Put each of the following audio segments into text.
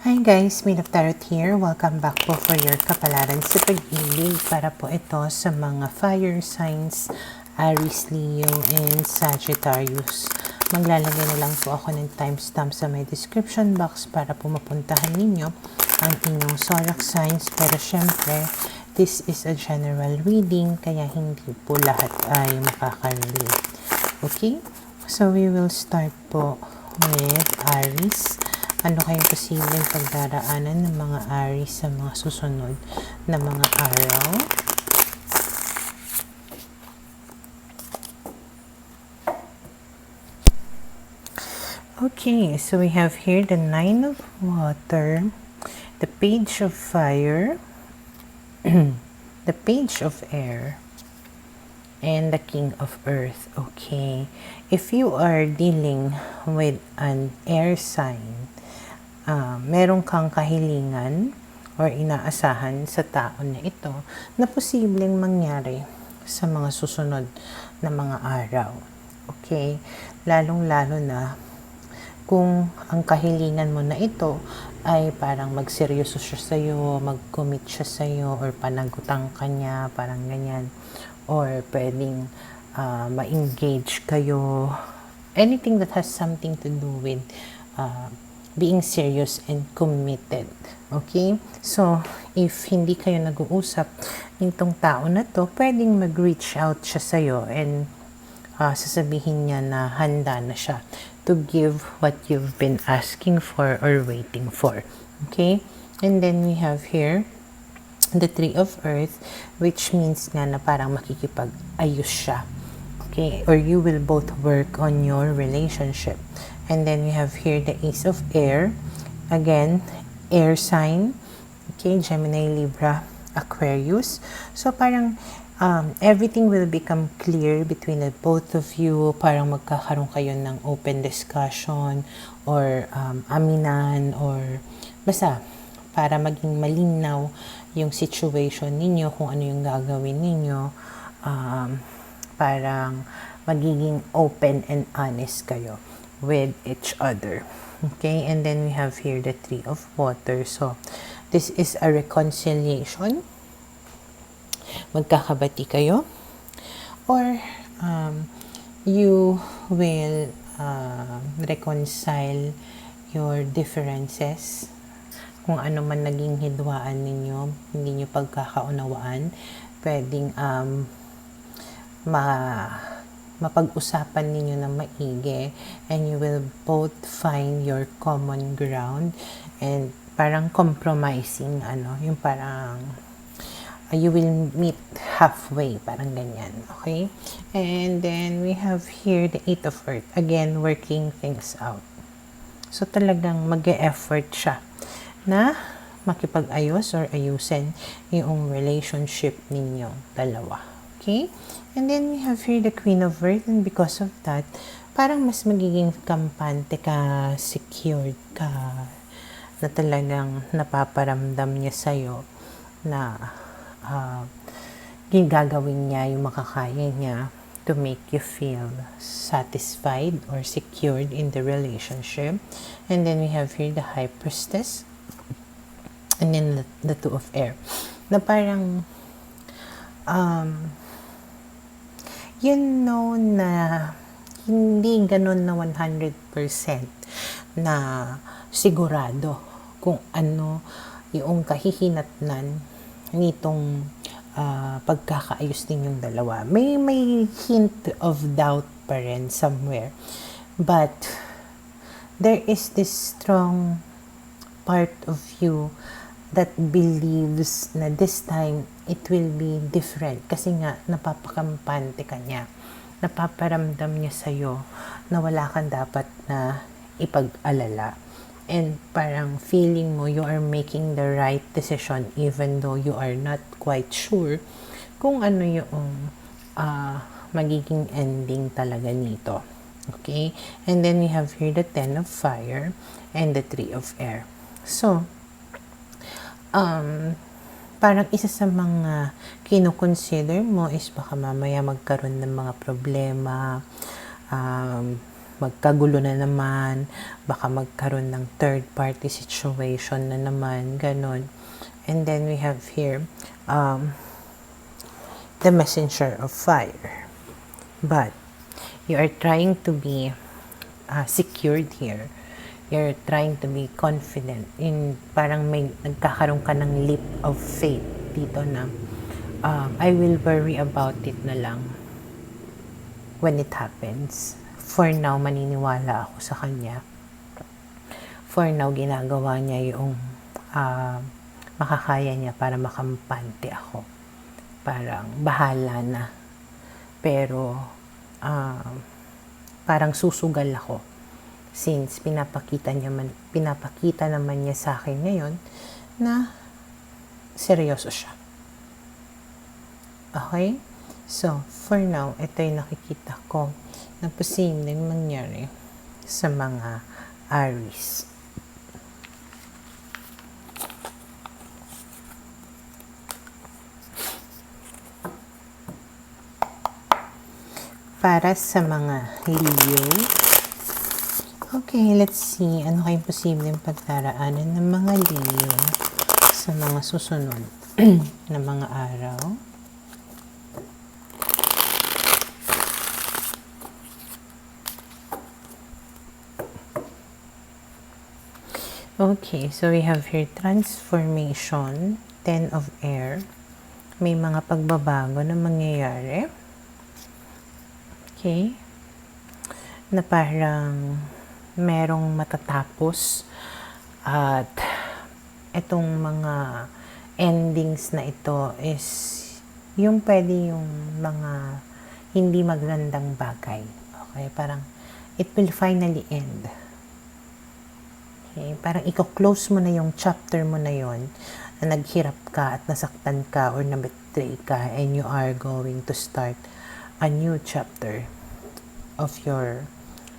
Hi guys, Maid of Tarot here. Welcome back po for your kapalaran sa pag-ibig para po ito sa mga fire signs, Aries, Leo, and Sagittarius. Maglalagay na lang po ako ng timestamp sa my description box para po mapuntahan ninyo ang inyong zodiac signs. Pero syempre, this is a general reading kaya hindi po lahat ay makaka-relate. Okay? So we will start po with Aries. Ano kayong posibleng pagdaraanan ng mga Aries sa mga susunod na mga araw? Okay, so we have here the Nine of Water, the Page of Fire, the Page of Air, and the King of Earth. Okay, if you are dealing with an air sign, meron kang kahilingan or inaasahan sa tao na ito na posibleng mangyari sa mga susunod na mga araw. Okay? Lalong-lalo na kung ang kahilingan mo na ito ay parang magseryoso siya sa'yo, mag-commit siya sa'yo, or panagutan ka niya, parang ganyan. Or pwedeng ma-engage kayo. Anything that has something to do with being serious and committed. Okay? So, if hindi kayo nag-uusap, nitong tao na to, pwedeng mag-reach out siya sa'yo and sasabihin niya na handa na siya to give what you've been asking for or waiting for. Okay? And then we have here the Three of Earth, which means nga na parang makikipag-ayos siya. Okay? Or you will both work on your relationship. And then we have here the Ace of Air. Again, air sign. Okay, Gemini, Libra, Aquarius. So parang everything will become clear between the both of you. Parang magkakaroon kayo ng open discussion or aminan or basta para maging malinaw yung situation ninyo, kung ano yung gagawin ninyo. Parang magiging open and honest kayo with each other. Okay, and then we have here the Three of Water. So this is a reconciliation. Magkakabati kayo, or you will reconcile your differences. Kung ano man naging hidwaan ninyo, hindi nyo pagkakaunawaan, pwedeng mapag-usapan ninyo ng maigi, and you will both find your common ground and parang compromising, yung parang you will meet halfway, parang ganyan. Okay? And then we have here the Eight of Earth, again working things out. So talagang mag-e-effort siya na makipag-ayos or ayusin yung relationship ninyo dalawa. Okay? And then we have here the Queen of Earth, and because of that, parang mas magiging kampante ka, secured ka, na talagang napaparamdam niya sa'yo na gagawin niya yung makakaya niya to make you feel satisfied or secured in the relationship. And then we have here the High Priestess, and then the Two of Air, na parang na hindi ganun na 100% na sigurado kung ano yung kahihinatnan nitong pagkakaayos ninyong dalawa. May hint of doubt pa rin somewhere. But there is this strong part of you that believes na this time it will be different, kasi nga napapakampante ka niya, napaparamdam niya sa'yo na wala kang dapat na ipag-alala, and parang feeling mo you are making the right decision even though you are not quite sure kung ano yung magiging ending talaga nito. Okay? And then we have here the Ten of Fire and the Three of Air. So parang isa sa mga kinukonsider mo is baka mamaya magkaroon ng mga problema, magkagulo na naman, baka magkaroon ng third party situation na naman, ganon. And then we have here the messenger of fire. But you are trying to be secured here. You're trying to be confident in parang may nagkakaroon ka ng leap of faith dito na I will worry about it na lang when it happens. For now, maniniwala ako sa kanya. For now, ginagawa niya yung makakaya niya para makampante ako. Parang bahala na. Pero parang susugal ako. Since pinapakita naman niya sa akin ngayon na seryoso siya. Okay? So, for now, ito yung nakikita ko na posibleng mangyari sa mga Aries. Para sa mga Leo. Okay, let's see. Ano kayong posibleng pagdaraanan ng mga Leo sa mga susunod na mga araw? Okay, so we have here transformation, 10 of air. May mga pagbabago na mangyayari. Okay, na parang merong matatapos at itong mga endings na ito is yung pwede yung mga hindi magandang bagay. Okay, parang it will finally end. Okay, parang i-close mo na yung chapter mo na yon na naghirap ka at nasaktan ka or na-betray ka and you are going to start a new chapter of your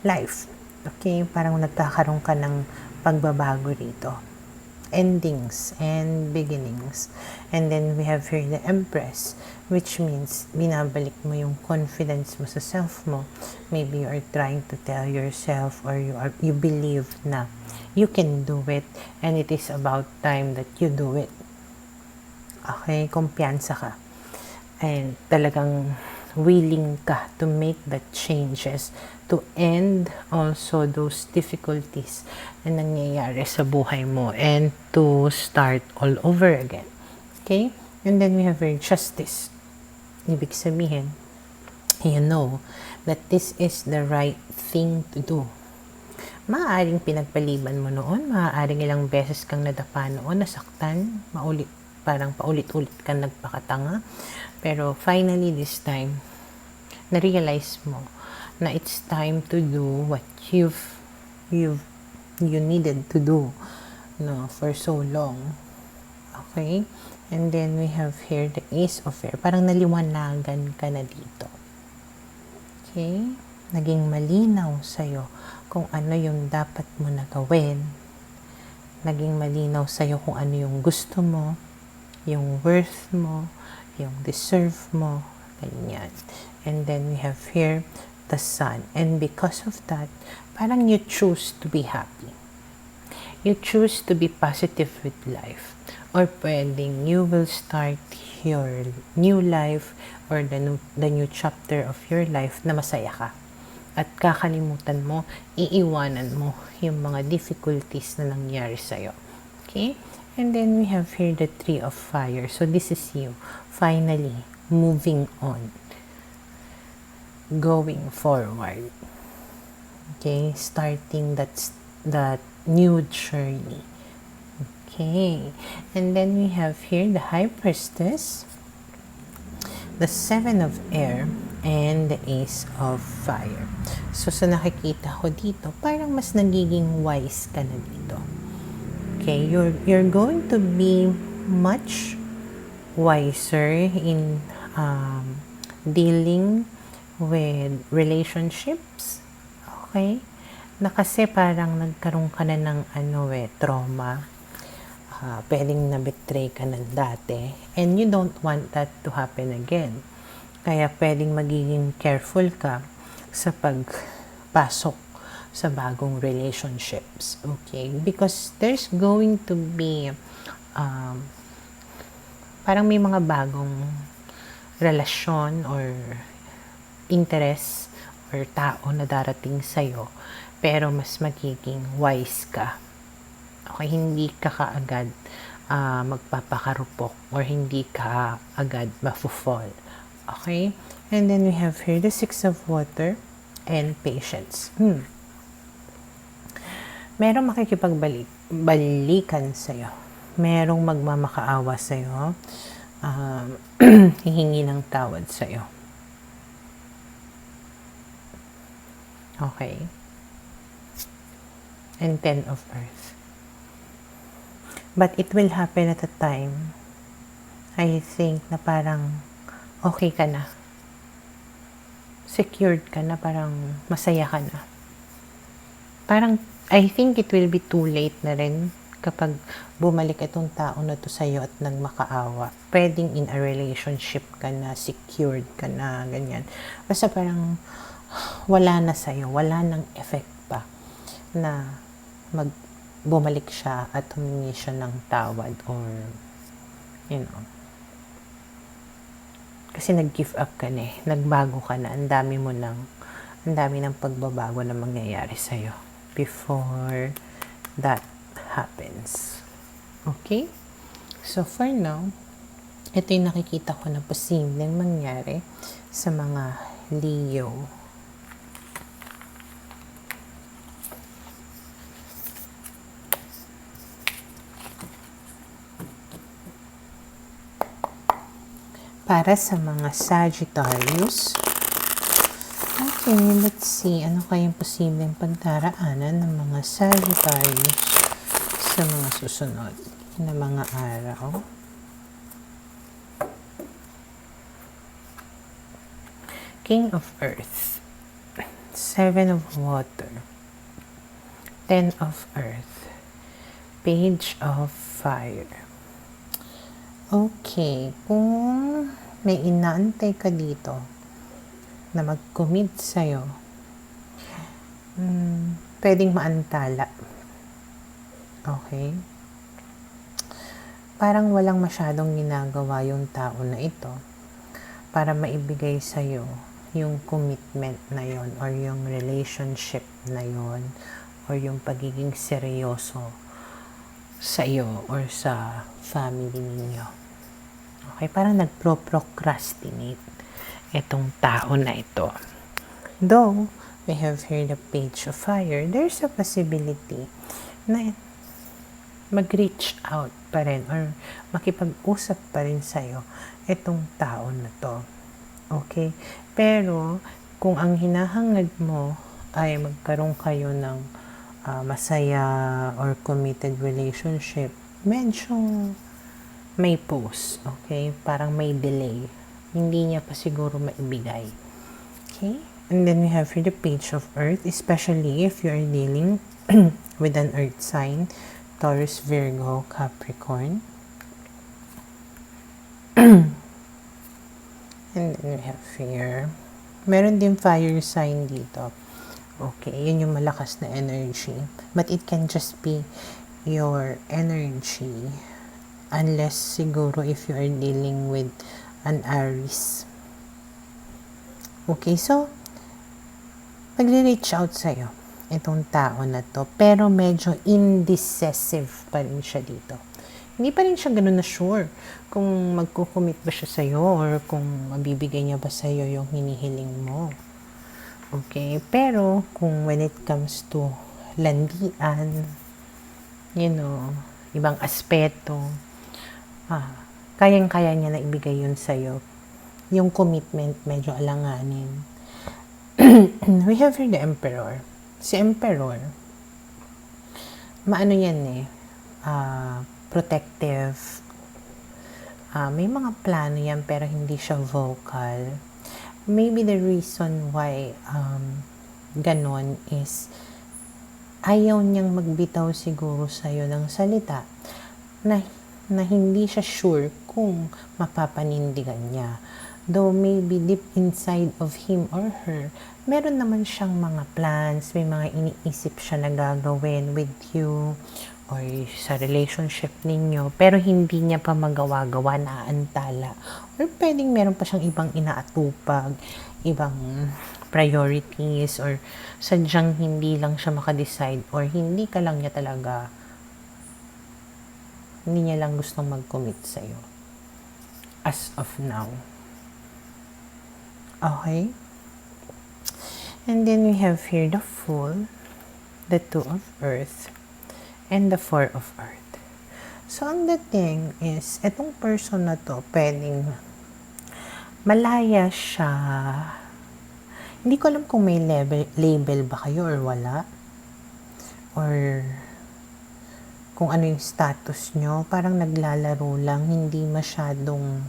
life. Okay? Parang nagkakaroon ka ng pagbabago rito. Endings and beginnings. And then we have here the Empress, which means binabalik mo yung confidence mo sa self mo. Maybe you are trying to tell yourself or you believe na you can do it and it is about time that you do it. Okay? Kumpiyansa ka. And talagang willing ka to make the changes to end also those difficulties na nangyayari sa buhay mo and to start all over again. Okay? And then we have your justice. Ibig sabihin, you know that this is the right thing to do. Maaaring pinagpaliban mo noon, maaaring ilang beses kang nadapa noon, nasaktan, parang paulit-ulit kang nagpakatanga. Pero finally this time, na-realize mo na it's time to do what you needed to do for so long. Okay? And then we have here the Ace of Air. Parang naliwanagan ka na dito. Okay? Naging malinaw sa'yo kung ano yung dapat mo na gawin. Naging malinaw sa'yo kung ano yung gusto mo, yung worth mo, yung deserve mo, ganyan. And then we have here the Sun. And because of that, parang you choose to be happy. You choose to be positive with life. Or pwedeng you will start your new life or the new chapter of your life na masaya ka. At kakalimutan mo, iiwanan mo yung mga difficulties na nangyari sa'yo. Okay? And then we have here the Tree of Fire. So this is you finally moving on. Going forward. Okay? Starting that new journey. Okay. And then we have here the High Priestess, the Seven of Air, and the Ace of Fire. So sa nakikita ko dito, parang mas nagiging wise ka na dito. Okay, you're going to be much wiser in dealing with relationships. Okay? Na kasi parang nagkaroon ka na ng trauma. Pwedeng na-betray ka na dati. And you don't want that to happen again. Kaya pwedeng magiging careful ka sa pasok sa bagong relationships. Okay? Because there's going to be parang may mga bagong relasyon or interest or tao na darating sa'yo, pero mas magiging wise ka. Okay, hindi ka kaagad magpapakarupok or hindi ka agad mafo-fall. Okay? And then we have here the 6 of water and patience. Merong makikipagbalikan sa'yo. Merong magmamakaawa sa'yo. Hihingi ng tawad sa'yo. Okay? And 10 of earth. But it will happen at a time, I think, na parang okay ka na. Secured ka na, parang masaya ka na. Parang, I think it will be too late na rin kapag bumalik itong tao na to sa'yo at nagmakaawa. Pwedeng in a relationship ka na, secured ka na, ganyan. Basta parang wala na sa'yo, wala nang effect pa na bumalik siya at humingi siya ng tawad or, you know, kasi nag-give up ka na nagbago ka na, ang dami ng pagbabago na mangyayari sa'yo before that happens. Okay? So, for now, ito yung nakikita ko na posibleng mangyari sa mga Leo. Para sa mga Sagittarius, okay, let's see, ano kayang posibleng pagdaraanan ng mga Sagittarius sa mga susunod na mga araw. King of Earth, 7 of Water, 10 of Earth, Page of Fire. Okay, kung may inaantay ka dito na mag-commit sa'yo, pwedeng maantala. Okay? Parang walang masyadong ginagawa yung tao na ito para maibigay sa'yo yung commitment na yon or yung relationship na yon or yung pagiging seryoso sa iyo or sa family ninyo. Okay, parang nagpro-procrastinate itong tao na ito. Though, we have here the Page of Fire, there's a possibility na mag-reach out pa rin or makipag-usap pa rin sa'yo itong tao na to. Okay? Pero, kung ang hinahangad mo ay magkaroon kayo ng masaya or committed relationship, medyo may pause, okay? Parang may delay. Hindi niya pa siguro maibigay. Okay? And then we have here the Page of Earth, especially if you are dealing with an earth sign, Taurus, Virgo, Capricorn. And then we have here, meron din fire sign dito. Okay, yun yung malakas na energy. But it can just be your energy unless siguro if you are dealing with an Aries. Okay, so magre-reach out sa'yo itong tao na to, pero medyo indecisive pa rin siya dito. Hindi pa rin siya ganun na sure kung magkukumit ba siya sa'yo or kung mabibigay niya ba sa'yo yung hinihiling mo. Okay, pero kung when it comes to landian, you know, ibang aspeto, kayang-kaya niya na ibigay yun sa'yo. Yung commitment, medyo alanganin. We have here the Emperor. Si Emperor, maano yan protective. May mga plano yan pero hindi siya vocal. Maybe the reason why ganon is ayaw niyang magbitaw siguro sa'yo ng salita na hindi siya sure kung mapapanindigan niya. though maybe deep inside of him or her, meron naman siyang mga plans, may mga iniisip siya na gagawin with you or sa relationship ninyo, pero hindi niya pa magawa-gawa, naantala. Or pwedeng meron pa siyang ibang inaatupag, ibang priorities, or sadyang hindi lang siya makadecide, or hindi niya lang gustong mag-commit sa'yo. As of now. Okay? And then we have here the Fool, the Two of Earth, and the Four of Earth. So, ang dating is, etong person na to, pwedeng malaya siya. Hindi ko alam kung may label ba kayo or wala. Or kung ano yung status nyo. Parang naglalaro lang, hindi masyadong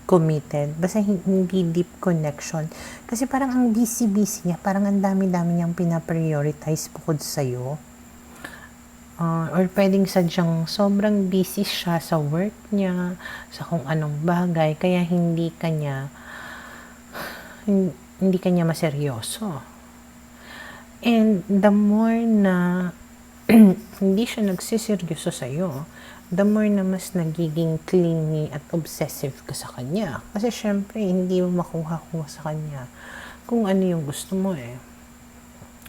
committed. Basta hindi deep connection. Kasi parang ang busy-busy niya. Parang ang dami-dami niyang pinaprioritize bukod sa'yo. Or pwedeng sadyang sobrang busy siya sa work niya, sa kung anong bagay, kaya hindi kanya maseryoso. And the more na hindi siya nagsiseryoso sa'yo, the more na mas nagiging clingy at obsessive ka sa kanya. Kasi syempre, hindi mo makuha-kuha sa kanya kung ano yung gusto mo eh.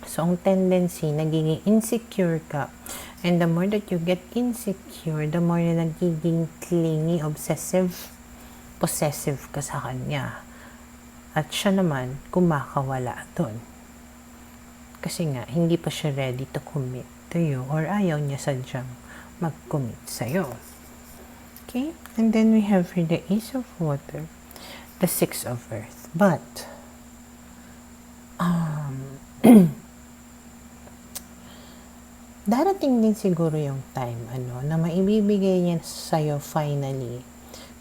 So, ang tendency, nagiging insecure ka. And the more that you get insecure, the more na nagiging clingy, obsessive, possessive ka sa kanya. At siya naman, kumakawala doon. Kasi nga, hindi pa siya ready to commit to you or ayaw niya sadyang mag-commit sa'yo. Okay? And then we have here the Ace of Water, the Six of Earth. But, darating din siguro yung time na maibibigay niya sa'yo finally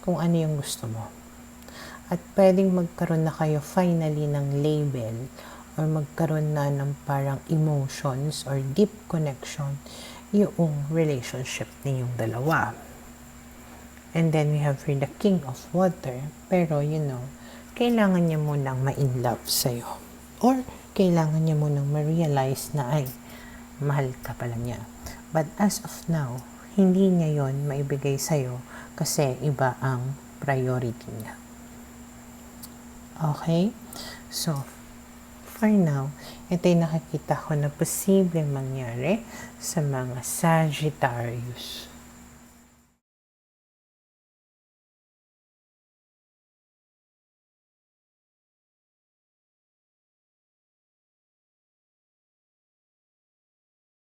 kung ano yung gusto mo. At pwedeng magkaroon na kayo finally ng label or magkaroon na ng parang emotions or deep connection yung relationship ninyong dalawa. And then we have here the King of Water. Pero kailangan niya munang ma-in love sa'yo. Or kailangan niya munang ma-realize na ay, mahal ka pala niya. But as of now, hindi niya yon maibigay sa'yo kasi iba ang priority niya. Okay? So, for now, ito yung nakikita ko na posibleng mangyari sa mga Sagittarius.